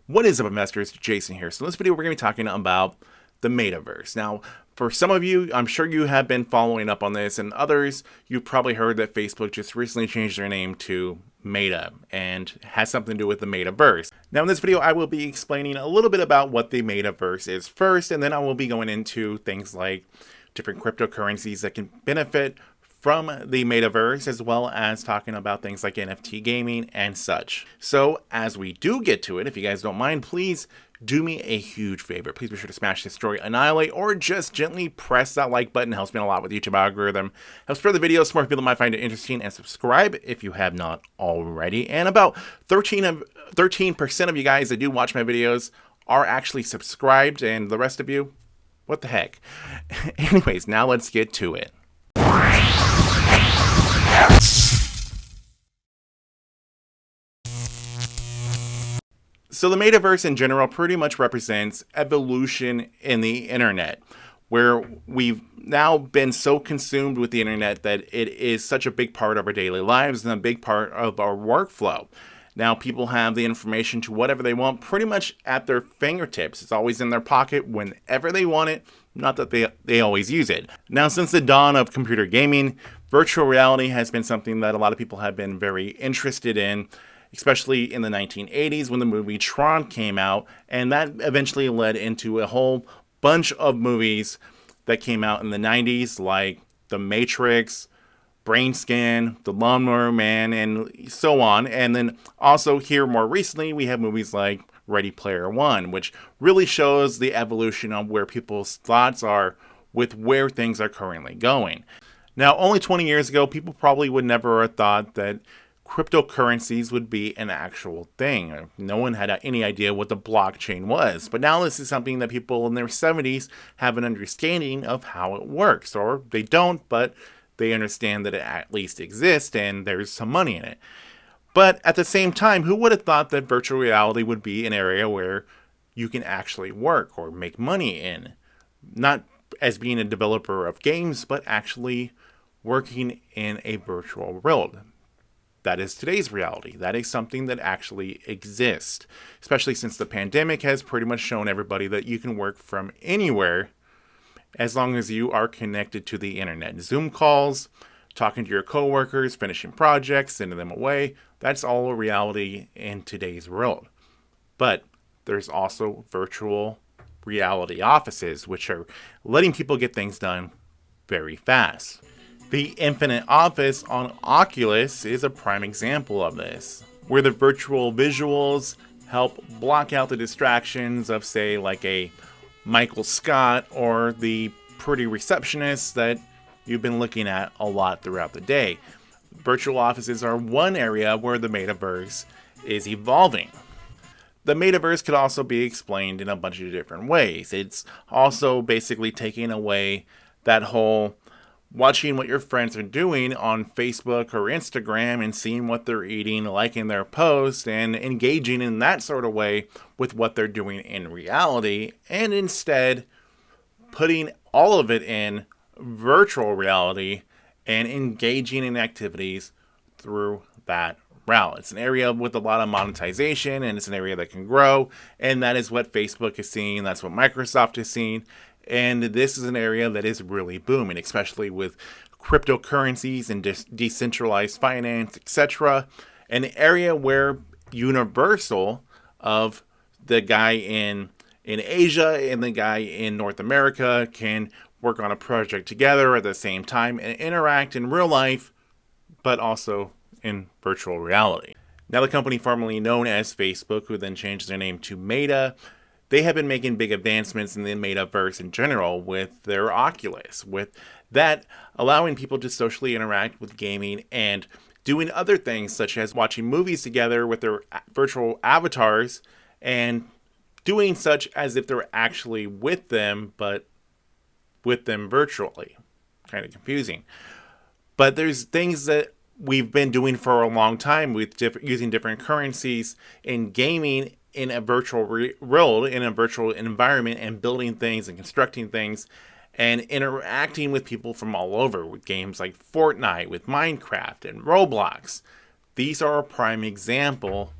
What is up, investors? Jason here. So in this video, we're going to be talking about the Metaverse. Now, for some of you, I'm sure you have been following up on this, and others, you've probably heard that Facebook just recently changed their name to Meta and has something to do with the Metaverse. Now, in this video, I will be explaining a little bit about what the Metaverse is first, and then I will be going into things like different cryptocurrencies that can benefit from the Metaverse, as well as talking about things like NFT gaming and such. So as we do get to it, if you guys don't mind, please do me a huge favor. Please be sure to smash this story, annihilate, or just gently press that like button. It helps me a lot with the YouTube algorithm. Helps spread the video so more people might find it interesting, and subscribe if you have not already. And about 13% of you guys that do watch my videos are actually subscribed, and the rest of you, what the heck? Anyways, now let's get to it. So the Metaverse in general pretty much represents evolution in the internet, where we've now been so consumed with the internet that it is such a big part of our daily lives and a big part of our workflow. Now people have the information to whatever they want pretty much at their fingertips. It's always in their pocket whenever they want it, not that they always use it. Now, since the dawn of computer gaming, virtual reality has been something that a lot of people have been very interested in, especially in the 1980s when the movie Tron came out, and that eventually led into a whole bunch of movies that came out in the 90s, like The Matrix, Brain Scan, The Lawnmower Man, and so on. And then also here more recently, we have movies like Ready Player One, which really shows the evolution of where people's thoughts are with where things are currently going. Now, only 20 years ago, people probably would never have thought that cryptocurrencies would be an actual thing. No one had any idea what the blockchain was. But now this is something that people in their 70s have an understanding of how it works. Or they don't, but they understand that it at least exists and there's some money in it. But at the same time, who would have thought that virtual reality would be an area where you can actually work or make money in? Not as being a developer of games, but actually working in a virtual world. That is today's reality. That is something that actually exists, especially since the pandemic has pretty much shown everybody that you can work from anywhere as long as you are connected to the internet. Zoom calls, talking to your coworkers, finishing projects, sending them away. That's all a reality in today's world. But there's also virtual reality offices, which are letting people get things done very fast. The Infinite Office on Oculus is a prime example of this, where the virtual visuals help block out the distractions of, say, like a Michael Scott or the pretty receptionist that you've been looking at a lot throughout the day. Virtual offices are one area where the Metaverse is evolving. The Metaverse could also be explained in a bunch of different ways. It's also basically taking away that whole watching what your friends are doing on Facebook or Instagram and seeing what they're eating, liking their posts, and engaging in that sort of way with what they're doing in reality, and instead putting all of it in virtual reality and engaging in activities through that route. It's an area with a lot of monetization, and it's an area that can grow, and that is what Facebook is seeing, that's what Microsoft is seeing. And this is an area that is really booming, especially with cryptocurrencies and decentralized finance, etc. An area where Universal, of the guy in Asia and the guy in North America, can work on a project together at the same time and interact in real life, but also in virtual reality. Now, the company formerly known as Facebook, who then changed their name to Meta, they have been making big advancements in the Metaverse in general with their Oculus, with that allowing people to socially interact with gaming and doing other things such as watching movies together with their virtual avatars and doing such as if they're actually with them, but with them virtually. Kind of confusing. But there's things that we've been doing for a long time with using different currencies in gaming in a virtual world, in a virtual environment, and building things and constructing things and interacting with people from all over with games like Fortnite, with Minecraft and Roblox. These are a prime example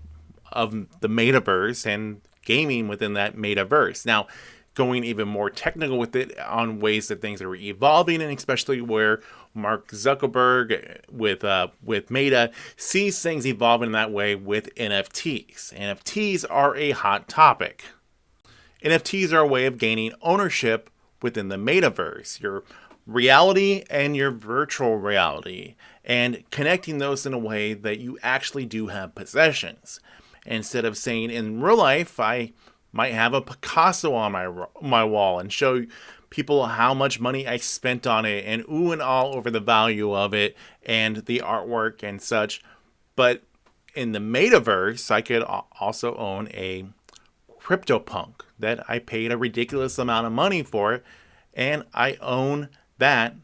of the Metaverse and gaming within that metaverse. Now, going even more technical with it on ways that things are evolving, and especially where Mark Zuckerberg with Meta sees things evolving in that way with NFTs. NFTs are a hot topic. NFTs are a way of gaining ownership within the metaverse, your reality and your virtual reality, and connecting those in a way that you actually do have possessions. Instead of saying in real life, I might have a Picasso on my wall and show people how much money I spent on it and ooh and all over the value of it and the artwork and such. But in the metaverse, I could also own a CryptoPunk that I paid a ridiculous amount of money for, and I own that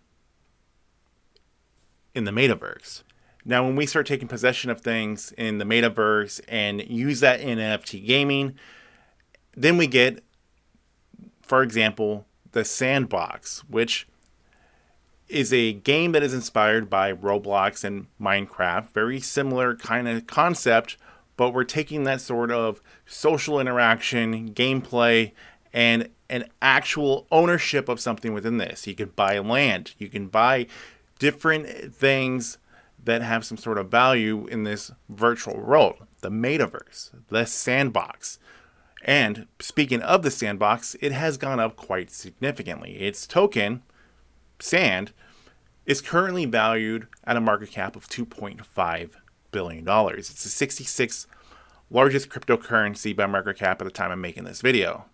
in the metaverse. Now, when we start taking possession of things in the metaverse and use that in NFT gaming, then we get, for example, the Sandbox, which is a game that is inspired by Roblox and Minecraft. Very similar kind of concept, but we're taking that sort of social interaction, gameplay, and an actual ownership of something within this. You can buy land. You can buy different things that have some sort of value in this virtual world. The metaverse, the Sandbox. And speaking of the Sandbox, it has gone up quite significantly. Its token, Sand, is currently valued at a market cap of $2.5 billion. It's the 66th largest cryptocurrency by market cap at the time I'm making this video.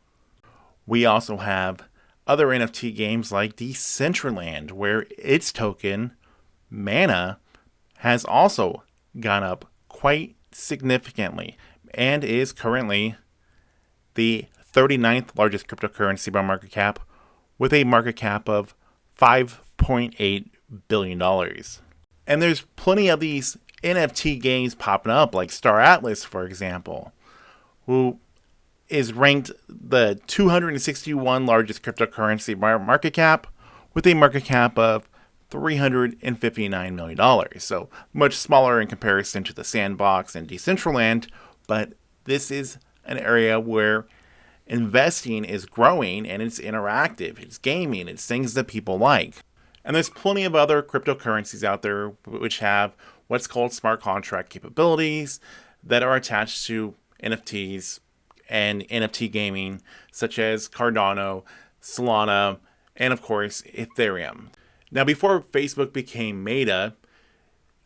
We also have other NFT games like Decentraland, where its token, Mana, has also gone up quite significantly and is currently the 39th largest cryptocurrency by market cap, with a market cap of $5.8 billion. And there's plenty of these NFT games popping up, like Star Atlas, for example, who is ranked the 261 largest cryptocurrency by market cap, with a market cap of $359 million. So much smaller in comparison to the Sandbox and Decentraland, but this is an area where investing is growing and it's interactive, it's gaming, it's things that people like. And there's plenty of other cryptocurrencies out there which have what's called smart contract capabilities that are attached to NFTs and NFT gaming, such as Cardano, Solana, and of course, Ethereum. Now, before Facebook became Meta,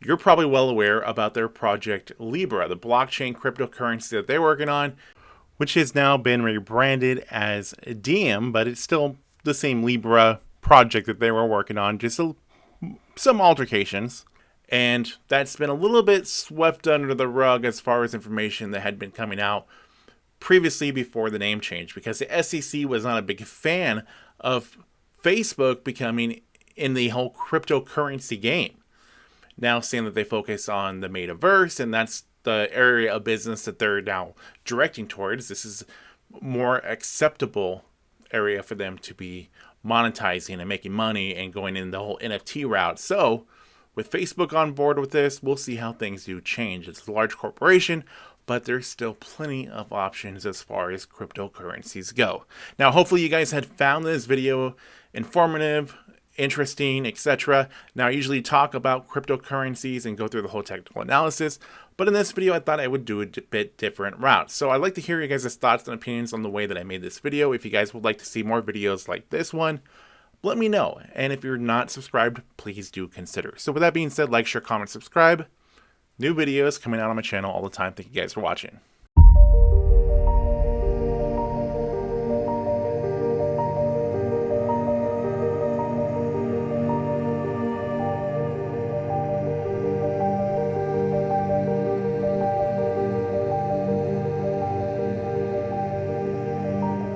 you're probably well aware about their project Libra, the blockchain cryptocurrency that they're working on, which has now been rebranded as Diem, but it's still the same Libra project that they were working on, just some altercations. And that's been a little bit swept under the rug as far as information that had been coming out previously before the name change, because the SEC was not a big fan of Facebook becoming in the whole cryptocurrency game. Now saying that they focus on the metaverse, and that's the area of business that they're now directing towards. This is more acceptable area for them to be monetizing and making money and going in the whole NFT route. So with Facebook on board with this, we'll see how things do change. It's a large corporation, but there's still plenty of options as far as cryptocurrencies go. Now, hopefully you guys had found this video informative, interesting, etc. Now, I usually talk about cryptocurrencies and go through the whole technical analysis, but in this video, I thought I would do a bit different route. So I'd like to hear you guys' thoughts and opinions on the way that I made this video. If you guys would like to see more videos like this one, let me know. And if you're not subscribed, please do consider. So with that being said, like, share, comment, subscribe. New videos coming out on my channel all the time. Thank you guys for watching.